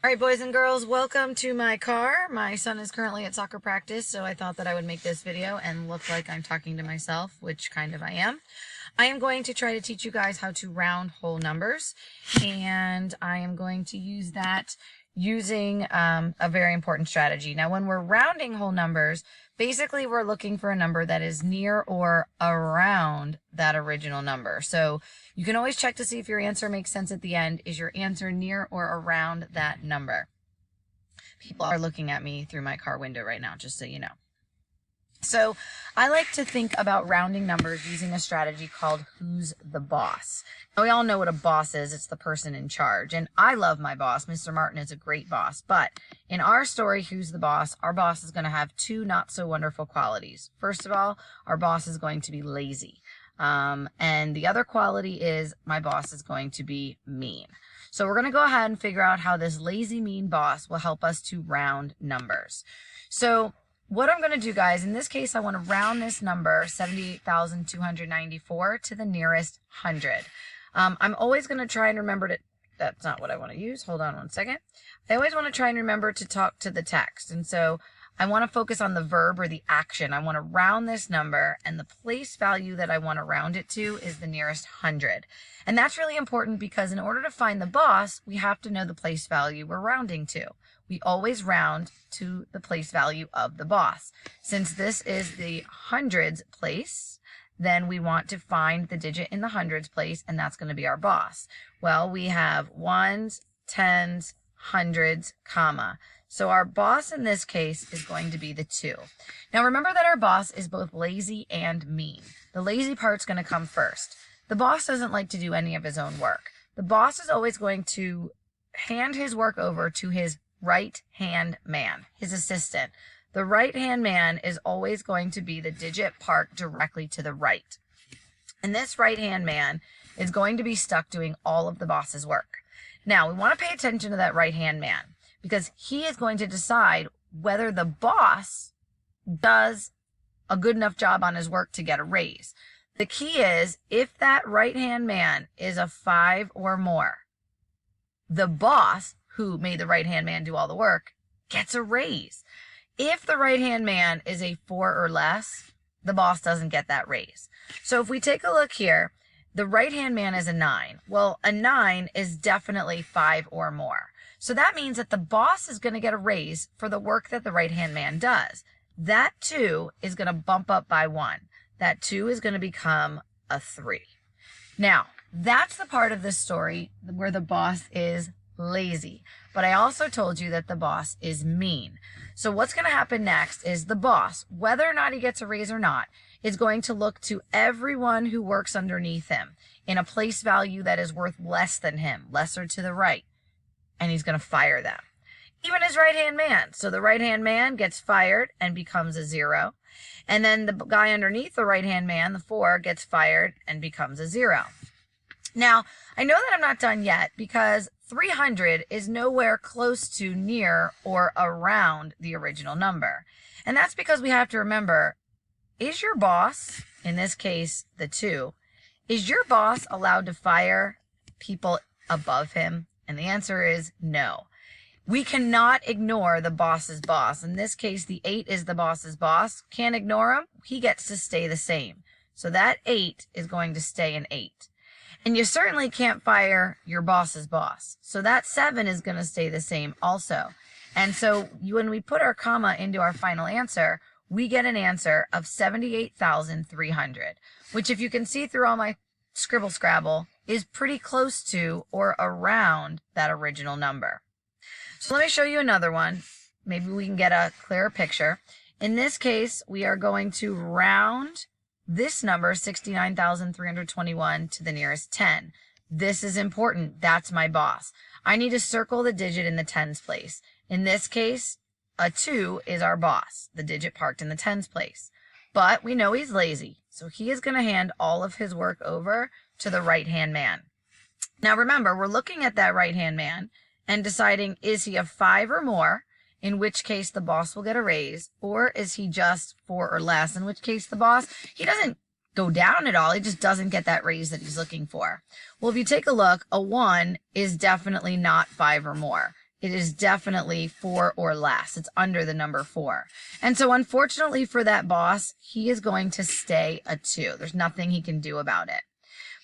All right, boys and girls, welcome to my car. My son is currently at soccer practice, so I thought that I would make this video and look like I'm talking to myself, which kind of I am. I am going to try to teach you guys how to round whole numbers, and I am going to use that using a very important strategy. Now, when we're rounding whole numbers, basically we're looking for a number that is near or around that original number. So you can always check to see if your answer makes sense at the end. Is your answer near or around that number? People are looking at me through my car window right now, just so you know. So I like to think about rounding numbers using a strategy called Who's the Boss? Now, we all know what a boss is. It's the person in charge. And I love my boss. Mr. Martin is a great boss. But in our story, Who's the Boss? Our boss is going to have two not so wonderful qualities. First of all, our boss is going to be lazy. And the other quality is my boss is going to be mean. So we're going to go ahead and figure out how this lazy, mean boss will help us to round numbers. So what I'm going to do, guys, in this case, I want to round this number, 78,294, to the nearest 100. I'm always going to try and remember to, that's not what I want to use. Hold on one second. I always want to try and remember to talk to the text. And so I want to focus on the verb or the action. I want to round this number, and the place value that I want to round it to is the nearest 100. And that's really important because in order to find the boss, we have to know the place value we're rounding to. We always round to the place value of the boss. Since this is the hundreds place, then we want to find the digit in the hundreds place, and that's going to be our boss. Well, we have ones, tens, hundreds, comma. So our boss in this case is going to be the 2. Now remember that our boss is both lazy and mean. The lazy part's going to come first. The boss doesn't like to do any of his own work. The boss is always going to hand his work over to his right-hand man, his assistant. The right-hand man is always going to be the digit part directly to the right. And this right-hand man is going to be stuck doing all of the boss's work. Now, we want to pay attention to that right-hand man because he is going to decide whether the boss does a good enough job on his work to get a raise. The key is if that right-hand man is a 5 or more, the boss, who made the right-hand man do all the work, gets a raise. If the right-hand man is a 4 or less, the boss doesn't get that raise. So if we take a look here, the right-hand man is a 9. Well, a 9 is definitely 5 or more. So that means that the boss is going to get a raise for the work that the right-hand man does. That 2 is going to bump up by 1. That 2 is going to become a 3. Now, that's the part of this story where the boss is lazy. But I also told you that the boss is mean. So what's going to happen next is the boss, whether or not he gets a raise or not, is going to look to everyone who works underneath him in a place value that is worth less than him, lesser to the right, and he's going to fire them. Even his right-hand man. So the right-hand man gets fired and becomes a 0. And then the guy underneath the right-hand man, the 4, gets fired and becomes a 0. Now, I know that I'm not done yet because 300 is nowhere close to near or around the original number. And that's because we have to remember, is your boss, in this case, the 2, is your boss allowed to fire people above him? And the answer is no. We cannot ignore the boss's boss. In this case, the 8 is the boss's boss. Can't ignore him. He gets to stay the same. So that 8 is going to stay an 8. And you certainly can't fire your boss's boss. So that 7 is going to stay the same also. And so when we put our comma into our final answer, we get an answer of 78,300, which if you can see through all my scribble scrabble, is pretty close to or around that original number. So let me show you another one. Maybe we can get a clearer picture. In this case, we are going to round this number, 69,321, to the nearest 10. This is important. That's my boss. I need to circle the digit in the tens place. In this case, a 2 is our boss, the digit parked in the tens place. But we know he's lazy, so he is going to hand all of his work over to the right-hand man. Now remember, we're looking at that right-hand man and deciding, is he a 5 or more, in which case the boss will get a raise, or is he just 4 or less, in which case the boss, he doesn't go down at all, he just doesn't get that raise that he's looking for. Well, if you take a look, a 1 is definitely not 5 or more. it is definitely 4 or less. It's under the number 4. And so unfortunately for that boss, he is going to stay a 2. There's nothing he can do about it.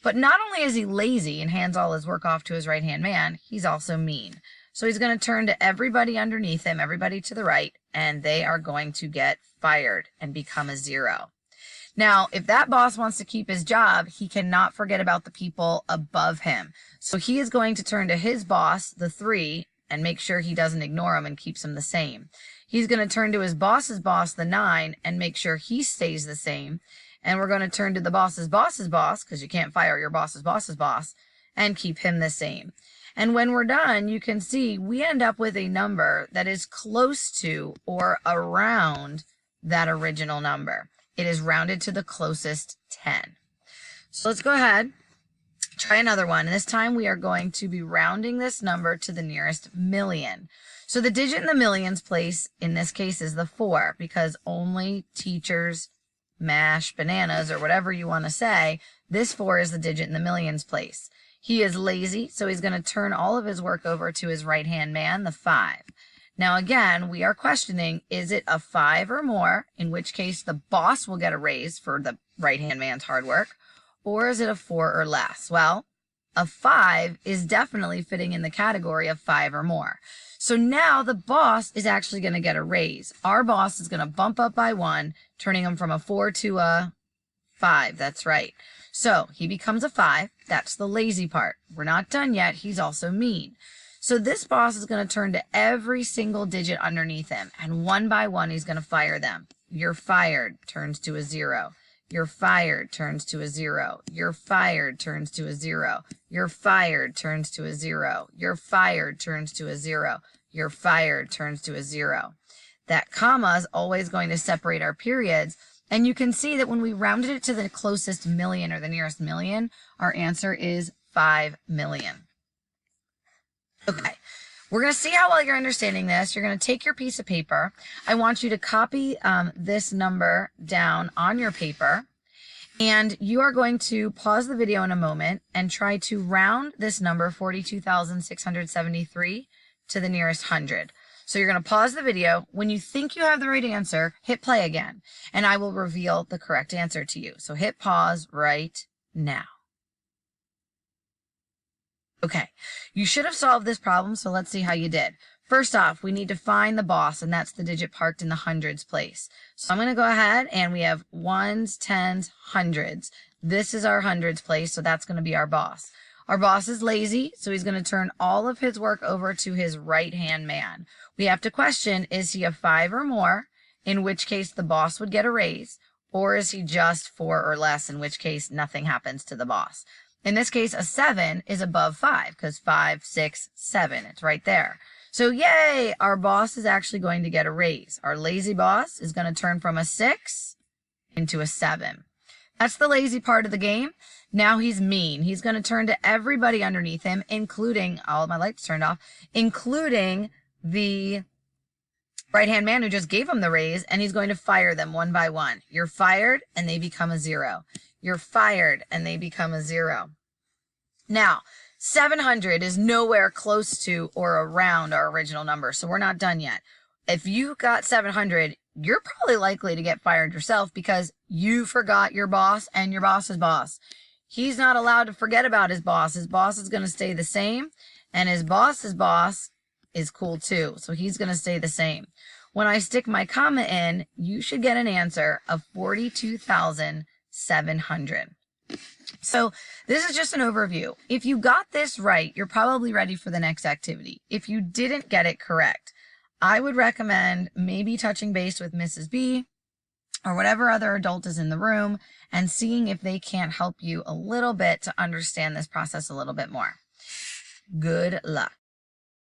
But not only is he lazy and hands all his work off to his right-hand man, he's also mean. So he's going to turn to everybody underneath him, everybody to the right, and they are going to get fired and become a 0. Now, if that boss wants to keep his job, he cannot forget about the people above him. So he is going to turn to his boss, the 3, and make sure he doesn't ignore him and keeps him the same. He's going to turn to his boss's boss, the 9, and make sure he stays the same. And we're going to turn to the boss's boss's boss, because you can't fire your boss's boss's boss, and keep him the same. And when we're done, you can see we end up with a number that is close to or around that original number. It is rounded to the closest 10. So let's go ahead, try another one. And this time we are going to be rounding this number to the nearest million. So the digit in the millions place in this case is the 4, because only teachers mash bananas, or whatever you want to say, this 4 is the digit in the millions place. He is lazy, so he's going to turn all of his work over to his right-hand man, the 5. Now again, we are questioning, is it a 5 or more, in which case the boss will get a raise for the right-hand man's hard work, or is it a 4 or less? Well, a 5 is definitely fitting in the category of 5 or more. So now the boss is actually going to get a raise. Our boss is going to bump up by 1, turning him from a 4 to a 5. That's right. So he becomes a 5. That's the lazy part. We're not done yet. He's also mean. So this boss is going to turn to every single digit underneath him, and one by one he's going to fire them. You're fired turns to a 0. You're fired turns to a 0. You're fired turns to a 0. You're fired turns to a 0. You're fired turns to a 0. You're fired turns to a 0. That comma is always going to separate our periods. And you can see that when we rounded it to the closest million, or the nearest million, our answer is 5 million. Okay, we're going to see how well you're understanding this. You're going to take your piece of paper. I want you to copy this number down on your paper. And you are going to pause the video in a moment and try to round this number, 42,673, to the nearest 100. So you're going to pause the video. When you think you have the right answer, hit play again, and I will reveal the correct answer to you. So hit pause right now. Okay, you should have solved this problem, so let's see how you did. First off, we need to find the boss, and that's the digit parked in the hundreds place. So I'm going to go ahead, and we have ones, tens, hundreds. This is our hundreds place, so that's going to be our boss. Our boss is lazy, so he's going to turn all of his work over to his right-hand man. We have to question, is he a 5 or more, in which case the boss would get a raise, or is he just 4 or less, in which case nothing happens to the boss? In this case, a 7 is above 5, because 5, 6, 7, it's right there. So yay, our boss is actually going to get a raise. Our lazy boss is going to turn from a 6 into a 7. That's the lazy part of the game. Now he's mean. He's going to turn to everybody underneath him, including, all of my lights turned off, including the right-hand man who just gave him the raise, and he's going to fire them one by one. You're fired, and they become a 0. You're fired, and they become a 0. Now, 700 is nowhere close to or around our original number, so we're not done yet. If you got 700, you're probably likely to get fired yourself because you forgot your boss and your boss's boss. He's not allowed to forget about his boss. His boss is going to stay the same, and his boss's boss is cool too, so he's going to stay the same. When I stick my comma in, you should get an answer of 42,700. So this is just an overview. If you got this right, you're probably ready for the next activity. If you didn't get it correct, I would recommend maybe touching base with Mrs. B or whatever other adult is in the room and seeing if they can't help you a little bit to understand this process a little bit more. Good luck.